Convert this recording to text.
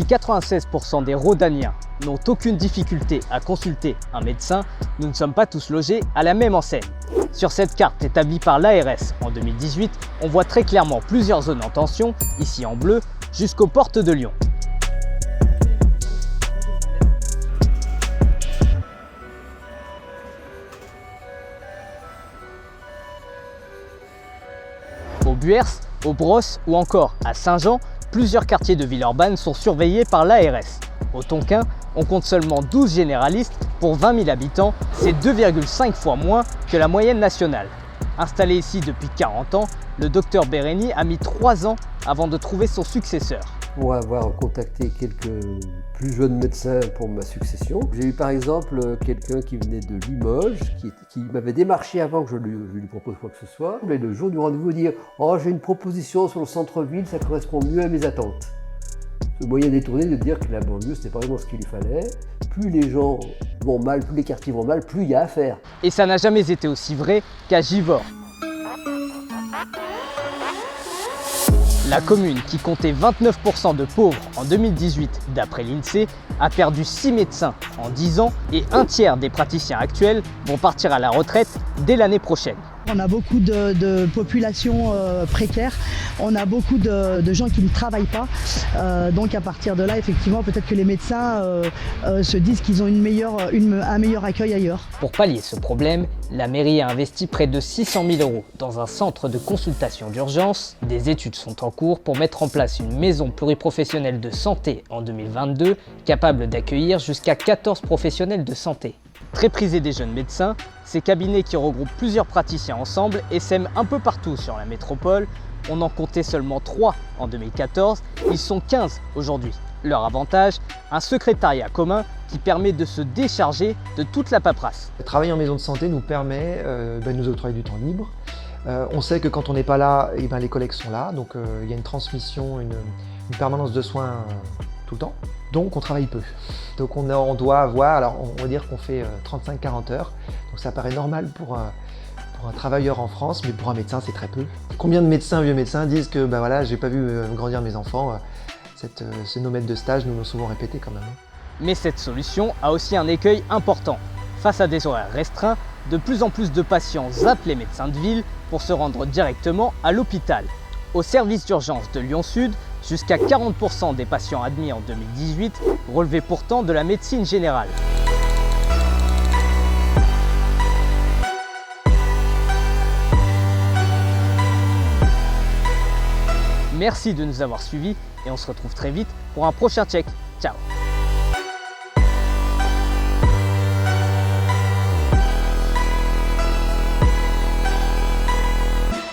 Si 96% des Rhodaniens n'ont aucune difficulté à consulter un médecin, nous ne sommes pas tous logés à la même enseigne. Sur cette carte établie par l'ARS en 2018, on voit très clairement plusieurs zones en tension, ici en bleu, jusqu'aux portes de Lyon. Au Buers, au Brosse ou encore à Saint-Jean, plusieurs quartiers de Villeurbanne sont surveillés par l'ARS. Au Tonkin, on compte seulement 12 généralistes pour 20 000 habitants, c'est 2,5 fois moins que la moyenne nationale. Installé ici depuis 40 ans, le docteur Bérény a mis 3 ans avant de trouver son successeur. Pour avoir contacté quelques plus jeunes médecins pour ma succession, j'ai eu par exemple quelqu'un qui venait de Limoges, qui m'avait démarché avant que je lui propose quoi que ce soit. Mais le jour du rendez-vous, dire « Oh, j'ai une proposition sur le centre-ville, ça correspond mieux à mes attentes ». Ce moyen détourné de dire que la banlieue, c'était pas vraiment ce qu'il lui fallait. Plus les gens vont mal, plus les quartiers vont mal, plus il y a à faire. Et ça n'a jamais été aussi vrai qu'à Givors. La commune, qui comptait 29% de pauvres en 2018 d'après l'INSEE, a perdu 6 médecins en 10 ans et un tiers des praticiens actuels vont partir à la retraite dès l'année prochaine. On a beaucoup de populations précaires, on a beaucoup de gens qui ne travaillent pas. Donc à partir de là, effectivement, peut-être que les médecins se disent qu'ils ont un meilleur accueil ailleurs. Pour pallier ce problème, la mairie a investi près de 600 000 € dans un centre de consultation d'urgence. Des études sont en cours pour mettre en place une maison pluriprofessionnelle de santé en 2022, capable d'accueillir jusqu'à 14 professionnels de santé. Très prisé des jeunes médecins, ces cabinets qui regroupent plusieurs praticiens ensemble essaiment un peu partout sur la métropole. On en comptait seulement 3 en 2014, ils sont 15 aujourd'hui. Leur avantage, un secrétariat commun qui permet de se décharger de toute la paperasse. Travailler en maison de santé nous permet de nous octroyer du temps libre. On sait que quand on n'est pas là, les collègues sont là, donc il y a une transmission, une permanence de soins tout le temps. Donc on travaille peu. Donc on doit avoir, alors on va dire qu'on fait 35-40 heures, donc ça paraît normal pour un travailleur en France, mais pour un médecin c'est très peu. Combien de médecins, vieux médecins, disent que voilà, j'ai pas vu grandir mes enfants, nos maîtres de stage nous l'ont souvent répété quand même. Mais cette solution a aussi un écueil important. Face à des horaires restreints, de plus en plus de patients zappent les médecins de ville pour se rendre directement à l'hôpital. Au service d'urgence de Lyon Sud, jusqu'à 40% des patients admis en 2018 relevaient pourtant de la médecine générale. Merci de nous avoir suivis et on se retrouve très vite pour un prochain check. Ciao!